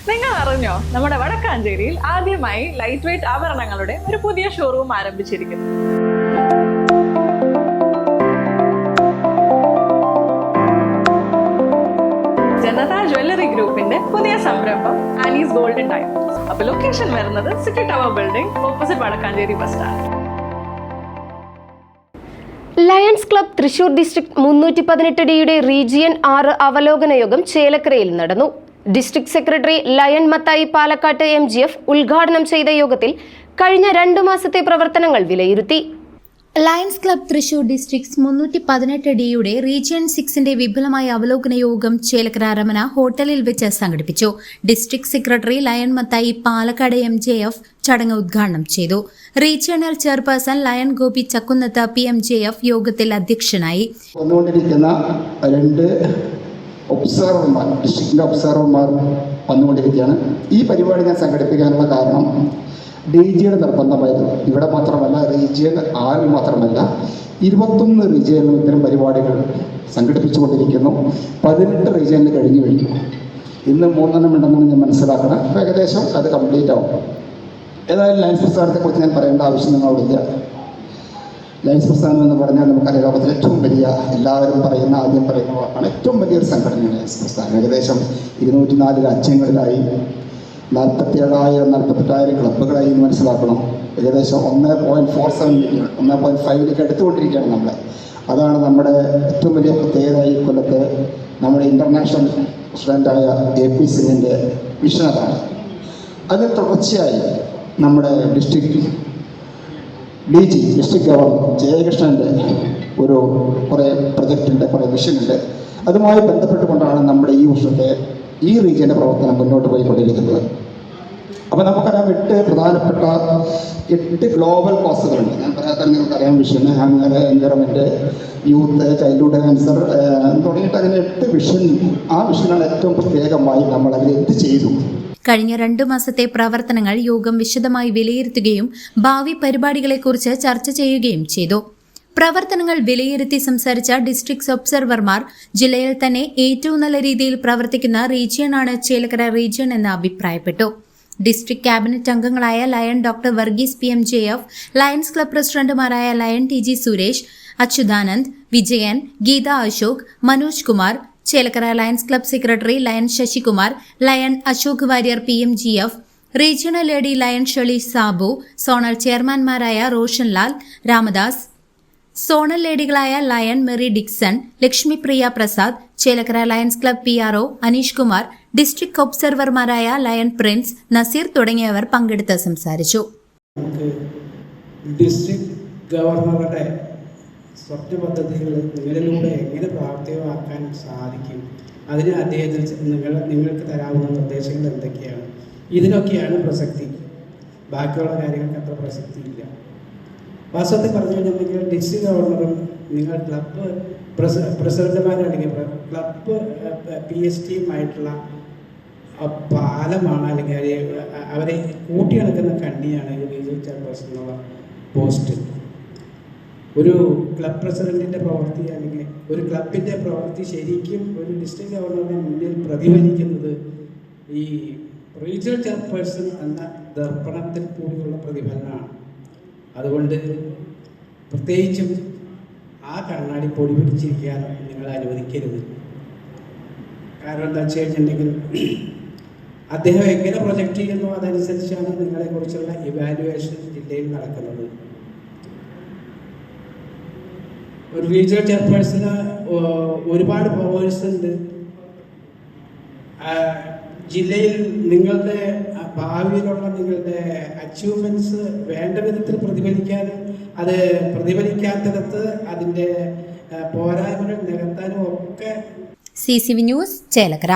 നിങ്ങൾ അറിഞ്ഞോ, നമ്മുടെ വടക്കാഞ്ചേരിയിൽ ആദ്യമായി ലൈറ്റ് വെയ്റ്റ് ആഭരണങ്ങളുടെ ഒരു പുതിയ ഷോറൂം ആരംഭിച്ചിരിക്കുന്നു. ജനത ജ്വല്ലറി ഗ്രൂപ്പിന്റെ പുതിയ സംരംഭം ആലീസ് ഗോൾഡൻ ഡയമണ്ട്സ്. അപ്പൊ ലൊക്കേഷൻ വരുന്നത് city tower building opposite Vadakkanchery bus stand. Lions club Thrissur district 318ഡിയുടെ റീജിയൻ 6 അവലോകന യോഗം ചേലക്കരയിൽ നടന്നു. ഡിസ്ട്രിക്ട് സെക്രട്ടറി ലയൺ മത്തായി പാലക്കാട്ട് MGF ഉദ്ഘാടനം ചെയ്ത യോഗത്തിൽ കഴിഞ്ഞ 2 മാസത്തെ പ്രവർത്തനങ്ങൾ വിലയിരുത്തി. ലയൺസ് ക്ലബ് തൃശൂർ ഡിസ്ട്രിക്ട് 318ഡിയുടെ റീജിയൻ 6ന്റെ വിപുലമായ അവലോകന യോഗം ചേലക്കര രമന ഹോട്ടലിൽ വെച്ച് സംഘടിപ്പിച്ചു. District secretary lion Mathai Palakkad MJF ചടങ്ങ് ഉദ്ഘാടനം ചെയ്തു. Regional chairperson lion Gopi Chakkunnath PMJF യോഗത്തിൽ അധ്യക്ഷനായി. ഡിസ്ട്രിക്റ്റിൻ്റെ ഒബ്സർവർമാർ വന്നുകൊണ്ടിരിക്കുകയാണ്. ഈ പരിപാടി ഞാൻ സംഘടിപ്പിക്കാനുള്ള കാരണം DGയുടെ നിർബന്ധമായിരുന്നു. ഇവിടെ മാത്രമല്ല, റീജിയൻ 6 മാത്രമല്ല, 21 റീജിയനിലും ഇത്തരം പരിപാടികൾ സംഘടിപ്പിച്ചുകൊണ്ടിരിക്കുന്നു. 18 റീജിയനിൽ കഴിഞ്ഞു. ഇന്ന് 3 ഉണ്ടെന്നാണ് ഞാൻ മനസ്സിലാക്കണം. അപ്പോൾ ഏകദേശം അത് കംപ്ലീറ്റ് ആവും. ഏതായാലും ലയൺസ് പ്രസ്ഥാനത്തെക്കുറിച്ച് ഞാൻ പറയേണ്ട ആവശ്യം നിങ്ങളോടില്ല. ലയൺസ് പ്രസ്ഥാനം എന്ന് പറഞ്ഞാൽ നമുക്കറിയാം, ലോകത്തിലെ ഏറ്റവും വലിയ, എല്ലാവരും ആദ്യം പറയുന്ന വാക്കാണ്, ഏറ്റവും വലിയൊരു സംഘടനയാണ് ലയൺസ് പ്രസ്ഥാനം. ഏകദേശം 204 രാജ്യങ്ങളിലായി 47,000-48,000 ക്ലബ്ബുകളായി എന്ന് മനസ്സിലാക്കണം. ഏകദേശം 1.47 മില്യൺ 1.5 അടുത്തുകൊണ്ടിരിക്കുകയാണ് നമ്മളെ. അതാണ് നമ്മുടെ ഏറ്റവും വലിയ പ്രത്യേകത. ഈ കൊല്ലത്തെ നമ്മുടെ ഇൻ്റർനാഷണൽ പ്രസിഡൻ്റായ AP സിംഗിൻ്റെ വിഷൻ അതാണ്. അതിന് തുടർച്ചയായി നമ്മുടെ ഡിസ്ട്രിക്ട് ഗവർണർ ജയകൃഷ്ണൻ്റെ കുറേ പ്രൊജക്റ്റുണ്ട്, കുറേ വിഷനുണ്ട്. അതുമായി ബന്ധപ്പെട്ടുകൊണ്ടാണ് നമ്മുടെ ഈ വർഷത്തെ ഈ റീജിയൻ്റെ പ്രവർത്തനം മുന്നോട്ട് പോയിക്കൊണ്ടിരിക്കുന്നത്. അപ്പോൾ നമുക്കറിയാം, 8 പ്രധാനപ്പെട്ട 8 ഗ്ലോബൽ കോസുകളുണ്ട്. ഞാൻ പറയാത്ത നിങ്ങൾക്കറിയാം, vision, ഹങ്ങർ, environment, youth, childhood cancer തുടങ്ങിയിട്ട് അങ്ങനെ 8 വിഷൻ. ആ വിഷനാണ് ഏറ്റവും പ്രത്യേകമായി നമ്മൾ അതിൽ എന്ത് ചെയ്തു. കഴിഞ്ഞ 2 മാസത്തെ പ്രവർത്തനങ്ങൾ യോഗം വിശദമായി വിലയിരുത്തുകയും ഭാവി പരിപാടികളെക്കുറിച്ച് ചർച്ച ചെയ്യുകയും ചെയ്തു. പ്രവർത്തനങ്ങൾ വിലയിരുത്തി സംസാരിച്ച ഡിസ്ട്രിക്ട് ഒബ്സർവർമാർ ജില്ലയിൽ തന്നെ ഏറ്റവും നല്ല രീതിയിൽ പ്രവർത്തിക്കുന്ന റീജിയനാണ് ചേലക്കര റീജിയൻ എന്ന് അഭിപ്രായപ്പെട്ടു. ഡിസ്ട്രിക്ട് ക്യാബിനറ്റ് അംഗങ്ങളായ lion doctor Varghese PMJF, lions club പ്രസിഡന്റുമാരായ lion TG Suresh, Achuthanand, Vijayan, Geetha Ashok, Manoj Kumar, Chelakkara lions club secretary lion Sasikumar, lion Ashok Variyar PMGF, regional lady lion Shelly Sabu, zonal ചെയർമാൻമാരായ റോഷൻ ലാൽ, രാമദാസ്, സോണൽ ലേഡികളായ lion Mary Dixon, Lakshmipriya Prasad, Chelakkara lions club PRO Aneesh Kumar, district ഒബ്സർവർമാരായ ലയൺ പ്രിൻസ്, നസീർ തുടങ്ങിയവർ പങ്കെടുത്ത് സംസാരിച്ചു. ഡിസ്ട്രിക്ട് ഗവർണറുടെ സ്വപ്ന പദ്ധതികൾ നിങ്ങളിലൂടെ എങ്ങനെ പ്രാവർത്തികമാക്കാൻ സാധിക്കും, അതിന് അദ്ദേഹത്തിന് നിങ്ങൾക്ക് തരാവുന്ന നിർദ്ദേശങ്ങൾ എന്തൊക്കെയാണ്? ഇതിനൊക്കെയാണ് പ്രസക്തി. ബാക്കിയുള്ള കാര്യങ്ങൾക്ക് അത്ര പ്രസക്തിയില്ല. വാസ്തവത്തിൽ പറഞ്ഞു കഴിഞ്ഞിട്ടുണ്ടെങ്കിൽ ഡിസ്ട്രിക്ട് ഗവർണറും നിങ്ങൾ ക്ലബ്ബ് പ്രസിഡന്റുമാരാണെങ്കിൽ ക്ലബ്ബ് PSTയുമായിട്ടുള്ള പാലമാണ്, അല്ലെങ്കിൽ അവരെ കൂട്ടിയിണക്കുന്ന കണ്ണിയാണ് ഈ റീജിയൻ ചെയർപേഴ്സൺ എന്നുള്ള പോസ്റ്റ്. ഒരു ക്ലബ് പ്രസിഡന്റിൻ്റെ പ്രവൃത്തി അല്ലെങ്കിൽ ഒരു ക്ലബിൻ്റെ പ്രവൃത്തി ശരിക്കും ഒരു ഡിസ്ട്രിക്ട് ഗവർണറുടെ മുന്നിൽ പ്രതിഫലിക്കുന്നത് ഈ റീജിയണൽ ചെയർപേഴ്സൺ എന്ന ദർപ്പണത്തിൽ കൂടിയുള്ള പ്രതിഫലനമാണ്. അതുകൊണ്ട് പ്രത്യേകിച്ചും ആ കണ്ണാടി പൊടി പിടിച്ചിരിക്കാൻ നിങ്ങൾ അനുവദിക്കരുത്. കാരണം എന്താ വെച്ച് കഴിഞ്ഞിട്ടുണ്ടെങ്കിൽ അദ്ദേഹം എങ്ങനെ പ്രൊജക്റ്റ് ചെയ്യുന്നു അതനുസരിച്ചാണ് നിങ്ങളെക്കുറിച്ചുള്ള ഇവാലുവേഷൻ ജില്ലയിൽ നടക്കുന്നത്. ഒരു റീജിയണൽ ചെയർപേഴ്സണ് ഒരുപാട് പവേഴ്സ് ഉണ്ട്. ജില്ലയിൽ നിങ്ങളുടെ ഭാവിയിലുള്ള നിങ്ങളുടെ അച്ചീവ്മെൻറ്റ്സ് വേണ്ട വിധത്തിൽ പ്രതിഫലിക്കാനും അത് പ്രതിഫലിക്കാത്തിടത്ത് അതിൻ്റെ പോരായ്മകൾ നികത്താനും ഒക്കെ. CCV news Chelakkara.